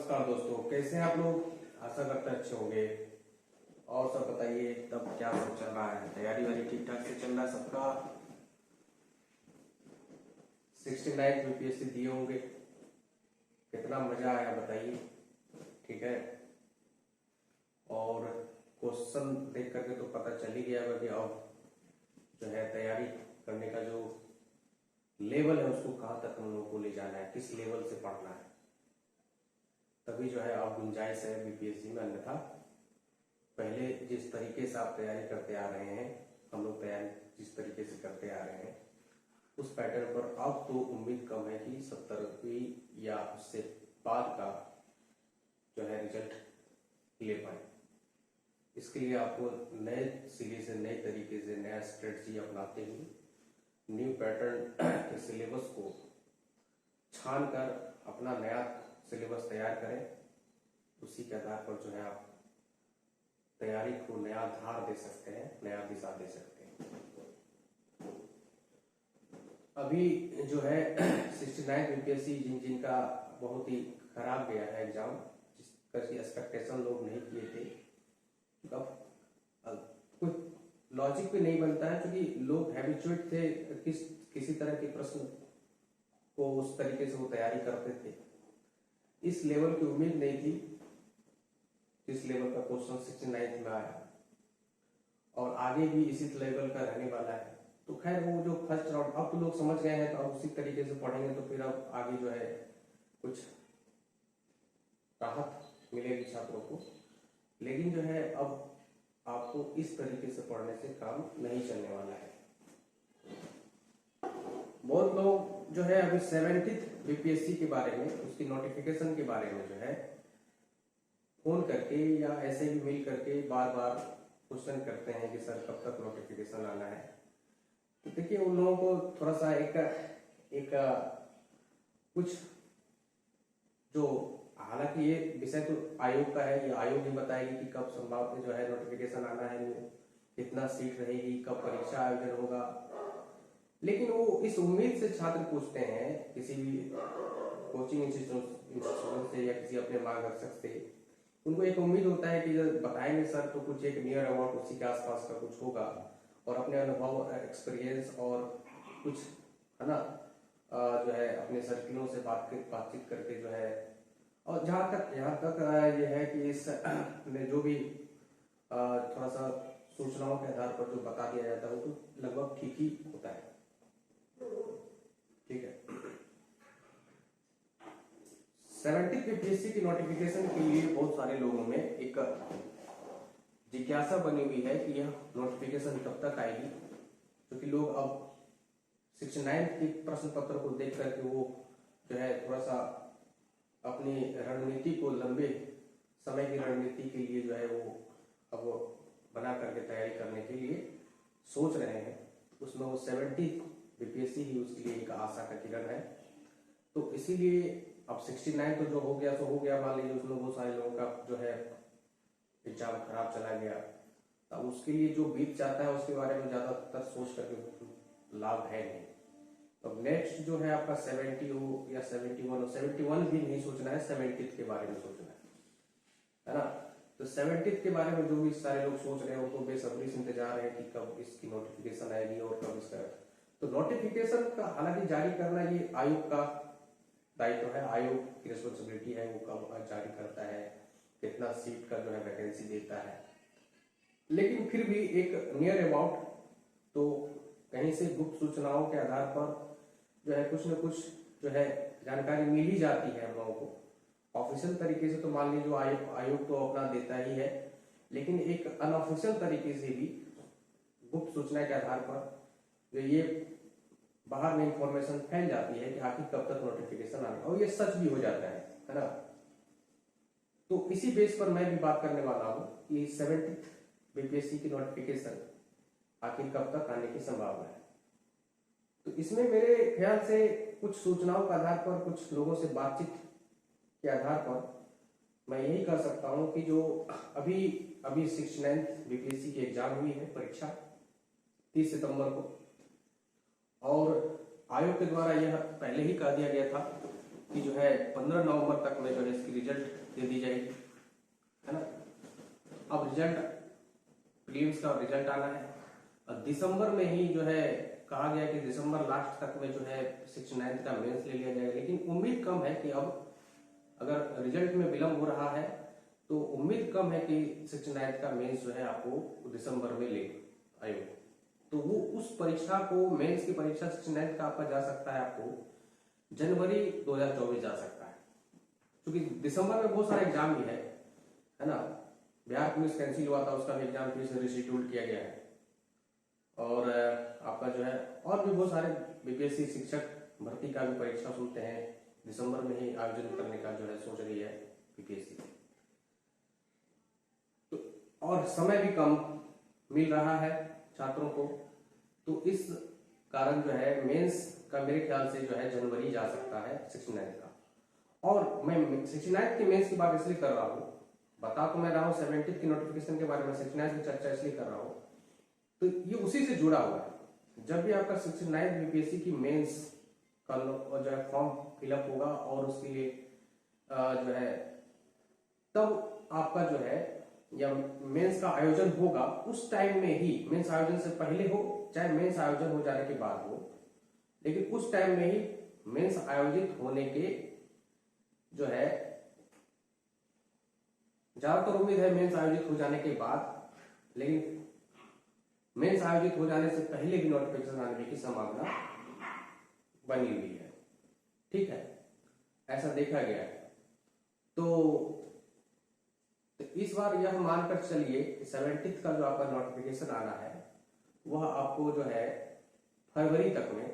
नमस्कार दोस्तों, कैसे हैं आप लोग। आशा करते हैं अच्छे होंगे। और सब बताइए, तब क्या सब चल रहा है। तैयारी वारी ठीक ठाक से चल रहा है सबका। 69 यूपीएससी दिए होंगे, कितना मजा आया बताइए। ठीक है, और क्वेश्चन देख करके तो पता चल ही गया होगा कि अब जो है तैयारी करने का जो लेवल है उसको कहाँ तक हम लोगों को ले जाना है, किस लेवल से पढ़ना है। तभी जो है अब गुंजाइश है बीपीएससी में, अन्यथा पहले जिस तरीके से आप तैयारी करते आ रहे हैं, हम लोग तैयारी जिस तरीके से करते आ रहे हैं उस पैटर्न पर अब तो उम्मीद कम है कि 70वीं या उससे बाद का जो है रिजल्ट ले पाए। इसके लिए आपको नए सिरे से, नए तरीके से, नया स्ट्रेटजी अपनाते हुए न्यू पैटर्न के सिलेबस को छान कर अपना नया सिलेबस तैयार करें। उसी के आधार पर जो है आप तैयारी को नया आधार दे सकते हैं, नया दिशा दे सकते हैं। अभी जो है 69 यूपीएससी जिनका बहुत ही खराब गया है एग्जाम, जिसका एक्सपेक्टेशन लोग नहीं किए थे, अब कुछ लॉजिक भी नहीं बनता है, क्योंकि लोग हैबिचुएट थे किसी तरह के प्रश्न को उस तरीके से वो तैयारी करते थे। इस लेवल की उम्मीद नहीं थी जिस लेवल का क्वेश्चन 69 में आया, और आगे भी इसी लेवल का रहने वाला है। तो खैर वो जो फर्स्ट राउंड अब तो लोग समझ गए हैं, तो अब उसी तरीके से पढ़ेंगे तो फिर अब आगे जो है कुछ राहत मिलेगी छात्रों को। लेकिन जो है अब आपको इस तरीके से पढ़ने से काम नहीं चलने वाला है। बहुत लोग जो है अभी 70th बीपीएससी के बारे में, उसकी नोटिफिकेशन के बारे में जो है फोन करके या ऐसे भी मिल करके बार बार क्वेश्चन करते हैं कि सर कब तक नोटिफिकेशन आना है। तो देखिए उन लोगों को थोड़ा सा एक कुछ जो, हालांकि ये विषय तो आयोग का है, ये आयोग ही बताएगी कि कब संभावना जो है नोटिफिकेशन आना है, कितना सीट रहेगी, कब परीक्षा आयोजन होगा। लेकिन वो इस उम्मीद से छात्र पूछते हैं किसी भी कोचिंग इंस्टीट्यूशन से या किसी अपने मार्गदर्शक से, उनको एक उम्मीद होता है कि जब बताएंगे सर तो कुछ एक नियर अबाउट उसी के आसपास का कुछ होगा, और अपने अनुभव, एक्सपीरियंस और कुछ है ना जो है अपने सर्किलों से बातचीत करके जो है, और जहाँ तक ये है कि इस में जो भी थोड़ा सा सूचनाओं के आधार पर जो बता दिया जाता है वो तो लगभग ठीक ही होता है। ठीक है, 70th यूपीएससी की नोटिफिकेशन के लिए बहुत सारे लोगों में एक जिज्ञासा बनी हुई है कि यह नोटिफिकेशन कब तक आएगी, क्योंकि लोग अब 69 के प्रश्न पत्र को देख करके वो जो है थोड़ा सा अपनी रणनीति को, लंबे समय की रणनीति के लिए जो है वो अब बना करके तैयारी करने के लिए सोच रहे हैं। उसमें वो 70 बीपीएससी ही उसके लिए एक आशा का किरण है। तो इसीलिए अब 69 तो जो हो गया सो हो गया, मान लीजिए उसमें बहुत सारे लोगों का जो है एग्जाम खराब चला गया, अब उसके लिए जो बीत जाता है उसके बारे में ज्यादातर सोच करके लाभ है नहीं। अब नेक्स्ट जो है आपका 70 हो या 71 हो, 71 भी नहीं सोचना है, 70th के बारे में सोचना है ना। तो 70th के बारे में जो भी सारे लोग सोच रहे हैं उनको बेसब्री से इंतजार है कि कब इसकी नोटिफिकेशन आएगी और कब इसका, तो नोटिफिकेशन का हालांकि जारी करना ये आयोग का दायित्व है, आयोग की रिस्पॉन्सिबिलिटी है, वो कब जारी करता है, कितना सीट का जो है वैकेंसी देता है। लेकिन फिर भी एक नियर अबाउट तो कहीं से गुप्त सूचनाओं के आधार पर जो है कुछ न कुछ जो है जानकारी मिल ही जाती है हम लोगों को। ऑफिशियल तरीके से तो मान लीजिए आयोग तो अपना देता ही है, लेकिन एक अनऑफिशियल तरीके से भी गुप्त सूचना के आधार पर जो ये बाहर में इंफॉर्मेशन फैल जाती है कि आखिर कब तक नोटिफिकेशन आने, और ये सच भी हो जाता है ना। तो इसी बेस पर मैं भी बात करने वाला हूँ कि 70th बीपीएससी की नोटिफिकेशन आखिर कब तक आने की संभावना है। तो इसमें मेरे ख्याल से कुछ सूचनाओं के आधार पर, कुछ लोगों से बातचीत के आधार पर मैं यही कर सकता हूं कि जो अभी 69 बीपीएससी की एग्जाम हुई है, परीक्षा 30 सितंबर को, और आयोग के द्वारा यह पहले ही कह दिया गया था कि जो है 15 नवंबर तक में जो है इसकी रिजल्ट दे दी जाएगी, है ना। अब रिजल्ट प्रीलिम्स का रिजल्ट आना है और दिसंबर में ही जो है कहा गया कि दिसंबर लास्ट तक में जो है 69th का मेंस ले लिया जाएगा। लेकिन उम्मीद कम है कि अब अगर रिजल्ट में विलंब हो रहा है तो उम्मीद कम है कि 69th का मेंस जो है आपको दिसंबर में ले आएगा। तो वो उस परीक्षा को, मेंस की परीक्षा 69th का आपका जा सकता है, आपको जनवरी 2024 जा सकता है, क्योंकि दिसंबर में बहुत सारे एग्जाम भी है ना। बिहार पुलिस कैंसिल हुआ था, उसका भी एग्जाम फिर से रिशेड्यूल किया गया है। और आपका जो है और भी बहुत सारे बीपीएससी शिक्षक भर्ती का भी परीक्षा सुनते हैं दिसंबर में ही आयोजन करने का जो है सोच रही है बीपीएससी। तो और समय भी कम मिल रहा है छात्रों को, तो इस कारण जो है मेंस का मेरे ख्याल से जो है जनवरी जा सकता है 69 का। और मैं 69 की मेंस की बात इसलिए कर रहा हूँ, बता तो मैं रहा हूँ 70 की नोटिफिकेशन के बारे में, 69 की चर्चा इसलिए कर रहा हूँ तो ये उसी से जुड़ा हुआ है। जब भी आपका 69 बीपीएससी की मेंस का जो है फॉर्म फिलअप होगा और उसके लिए जो है तब आपका जो है या मेंस का आयोजन होगा, उस टाइम में ही, मेंस आयोजन से पहले हो चाहे मेंस आयोजन हो जाने के बाद हो, लेकिन उस टाइम में ही मेंस आयोजित होने के जो है ज्यादातर उम्मीद है मेंस आयोजित हो जाने के बाद, लेकिन मेंस आयोजित हो जाने से पहले भी नोटिफिकेशन आने की संभावना बनी हुई है। ठीक है, ऐसा देखा गया है। तो इस बार यह मानकर चलिए कि 70th का जो आपका नोटिफिकेशन आना है वह आपको जो है फरवरी तक में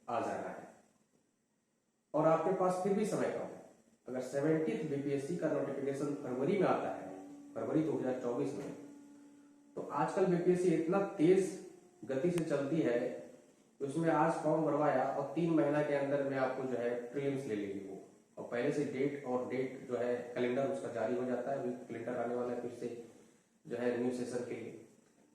आ जाना है और आपके पास फिर भी समय कम है। अगर 70th बीपीएससी का नोटिफिकेशन फरवरी में आता है, फरवरी 2024 में, तो आजकल बीपीएससी इतना तेज गति से चलती है कि उसमें आज फॉर्म भरवाया और 3 महीना के अंदर में आपको जो है प्रीलिम्स ले लेगी वो, और पहले से डेट जो है कैलेंडर उसका जारी हो जाता है। कैलेंडर आने वाला है फिर से जो है न्यू सेशन के लिए,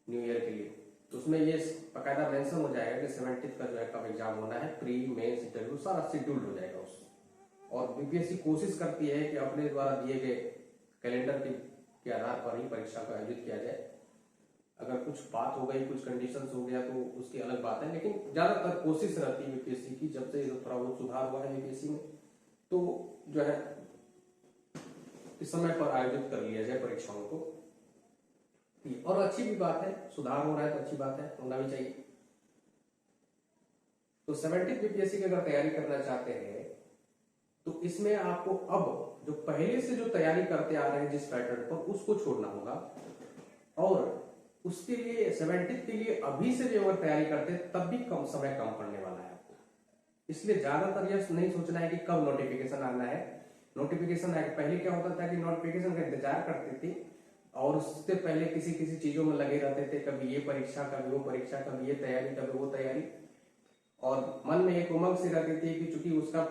न्यू ईयर के लिए, तो उसमें ये बाकायदा मेंशन हो जाएगा कि 70th का जो है कब एग्जाम होना है, प्री मेंस इंटरव्यू सारा शेड्यूल हो जाएगा उसमें। और बीपीएससी कोशिश करती है कि अपने द्वारा दिए गए कैलेंडर के आधार पर ही परीक्षा को आयोजित किया जाए। अगर कुछ बात हो गई, कुछ कंडीशंस हो गया तो उसकी अलग बात है, लेकिन ज्यादातर कोशिश रहती है बीपीएससी की, जब से थोड़ा बहुत सुधार हुआ है बीपीएससी में, तो जो है इस समय पर आयोजित कर लिया जाए परीक्षाओं को। और अच्छी भी बात है, सुधार हो रहा है तो अच्छी बात है, होना भी चाहिए। तो 70 बीपीएससी की अगर तैयारी करना चाहते हैं तो इसमें आपको अब जो पहले से जो तैयारी करते आ रहे हैं जिस पैटर्न पर, उसको छोड़ना होगा। और उसके लिए 70 के लिए अभी से भी अगर तैयारी करते तब भी कम समय कम पड़ने वाला है आपको। इसलिए ज्यादातर यह नहीं सोचना है कि कब नोटिफिकेशन आना है। नोटिफिकेशन पहले क्या होता था कि नोटिफिकेशन का इंतजार करते थे और उससे पहले किसी किसी चीजों में लगे रहते थे, कभी ये परीक्षा, कभी वो परीक्षा, कभी ये तैयारी, कभी वो तैयारी, और मन में एक उमंग सी रहती थी कि चूंकि उसका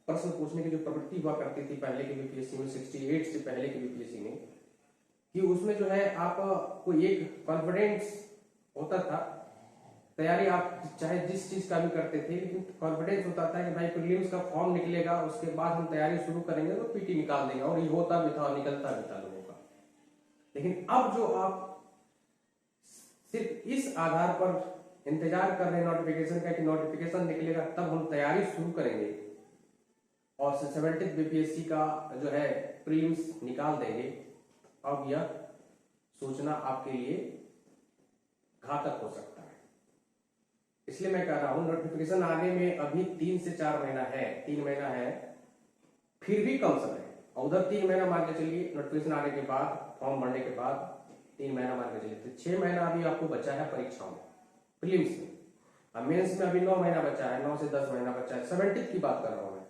प्रश्न पूछने की जो प्रवृत्ति हुआ करती थी पहले के बीपीएससी में, 68 से पहले के बीपीएससी में, कि उसमें जो है आपको एक कॉन्फिडेंस होता था। तैयारी आप चाहे जिस चीज का भी करते थे, लेकिन कॉन्फिडेंस होता था कि भाई प्रीलिम्स का फॉर्म निकलेगा, उसके बाद हम तैयारी शुरू करेंगे तो पीटी निकाल देंगे, और ये होता भी था और निकलता भी था लोगों का। लेकिन अब जो आप सिर्फ इस आधार पर इंतजार कर रहे हैं नोटिफिकेशन का कि नोटिफिकेशन निकलेगा तब हम तैयारी शुरू करेंगे और 70 बीपीएससी का जो है प्रीलिम्स निकाल देंगे, अब यह सोचना आपके लिए घातक हो सकता है। इसलिए मैं कह रहा हूं नोटिफिकेशन आने में अभी 3 से 4 महीना है, 3 महीना है, फिर भी कम समय। और उधर 3 महीना मान के चलिए, नोटिफिकेशन आने के बाद, फॉर्म भरने के बाद 3 महीना मान के चलिए, तो 6 महीना अभी आपको बचा है परीक्षाओं में, प्रीलिम्स में। अब मेंस में अभी 9 महीना बचा है, 9 से 10 महीना बचा है। 70 की बात कर रहा हूं मैं।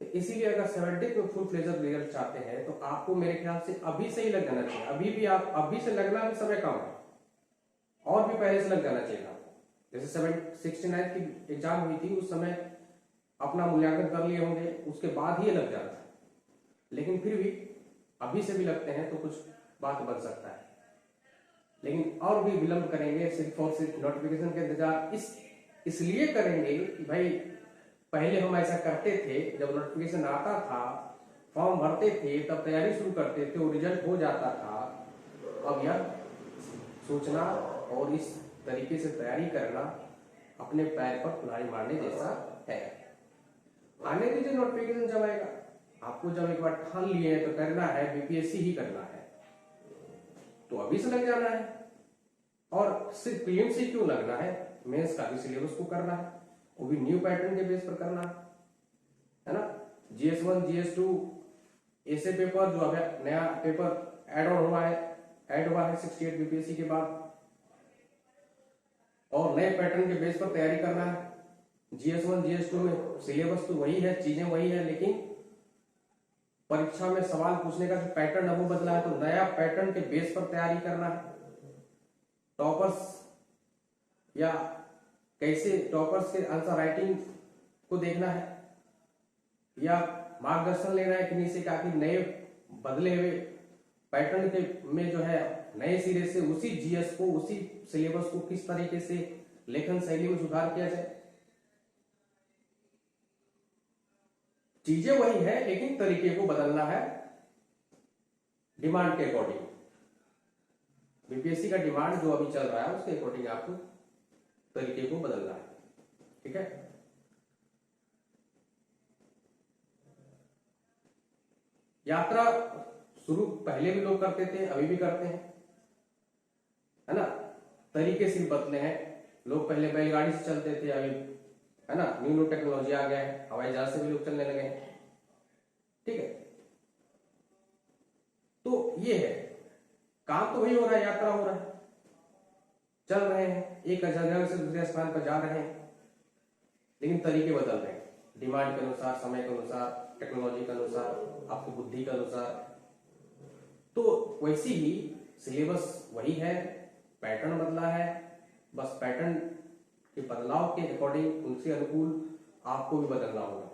तो इसीलिए अगर 70 में फुल फ्लेजर रिजल्ट चाहते हैं तो आपको मेरे ख्याल से अभी से ही लग जाना चाहिए। अभी भी आप अभी से लगना भी समय कम है, और भी पहले से लग जाना चाहिए आपको। जैसे 69 की एग्जाम हुई थी उस समय अपना मूल्यांकन कर लिए होंगे, उसके बाद ही लग जाता है, लेकिन फिर भी अभी से भी लगते हैं तो कुछ बात बन सकता है। लेकिन और भी विलंब करेंगे, सिर्फ और सिर्फ नोटिफिकेशन का इंतजार इसलिए करेंगे कि भाई पहले हम ऐसा करते थे, जब नोटिफिकेशन आता था फॉर्म भरते थे तब तैयारी शुरू करते थे, वो रिजल्ट हो जाता था। अब यह सोचना और इस तरीके से तैयारी करना अपने पैर पर कुल्हाड़ी मारने जैसा है। आने दीजिए नोटिफिकेशन जब आएगा, आपको जब एक बार ठान लिए हैं तो करना है, बीपीएससी ही करना है तो अभी से लग जाना है। और सिर्फ पीएमसी क्यों लगना है, मेंस का भी सिलेबस को करना है, वो भी न्यू पैटर्न के बेस पर करना है ना। GS1 GS2 ऐसे पेपर जो अभी नया पेपर ऐड हुआ है 68 बीपीएससी के बाद, और नए पैटर्न के बेस पर तैयारी करना है। GS1 GS2 में सिलेबस तो वही है, चीजें वही है, लेकिन परीक्षा में सवाल पूछने का जो पैटर्न है वो बदला है, तो नया पैटर्न के बेस पर तैयारी करना है। टॉपर्स या कैसे टॉपर्स के आंसर राइटिंग को देखना है, या मार्गदर्शन लेना है किन्हीं से, काफी नए बदले हुए पैटर्न के में जो है नए सिरे से उसी जीएस को, उसी सिलेबस को किस तरीके से लेखन शैली में सुधार किया जाए। चीजें वही है लेकिन तरीके को बदलना है डिमांड के अकॉर्डिंग। बीपीएससी का डिमांड जो अभी चल रहा है उसके अकॉर्डिंग आपको तरीके को बदलना है, ठीक है। यात्रा शुरू पहले भी लोग करते थे, अभी भी करते हैं, है ना। तरीके सिर्फ बदले हैं, लोग पहले बैलगाड़ी से चलते थे, अभी है ना न्यू टेक्नोलॉजी आ गया है, हवाई जहाज से भी लोग चलने लगे हैं, ठीक है। तो ये है, काम तो वही हो रहा है, यात्रा हो रहा है, चल रहे हैं, एक जगह से दूसरे स्थान पर जा रहे हैं, लेकिन तरीके बदल रहे हैं डिमांड के अनुसार, समय के अनुसार, टेक्नोलॉजी के अनुसार, आपकी बुद्धि के अनुसार। तो वैसी ही सिलेबस वही है, पैटर्न बदला है, बस पैटर्न के बदलाव के अकॉर्डिंग उनसे अनुकूल आपको भी बदलना होगा।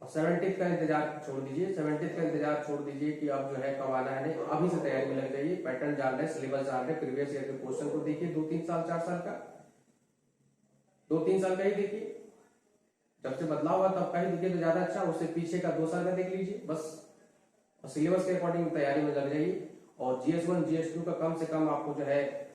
और 70th का इंतजार छोड़ दीजिए, 70th का इंतजार छोड़ दीजिए कि अब जो है कब आना है, नहीं अभी से तैयारी में लग जाइए। पैटर्न जान रहे, सिलेबस जान रहे, प्रीवियस ईयर के क्वेश्चन को देखिए, 2-3 साल 4 साल का, 2-3 साल का ही देखिए, जब से बदलाव हुआ तब का ही देखिए तो ज्यादा अच्छा, उससे पीछे का 2 साल का देख लीजिए बस, और सिलेबस के अकॉर्डिंग तैयारी में लग जाइए। और GS1 GS2 का कम से कम आपको जो है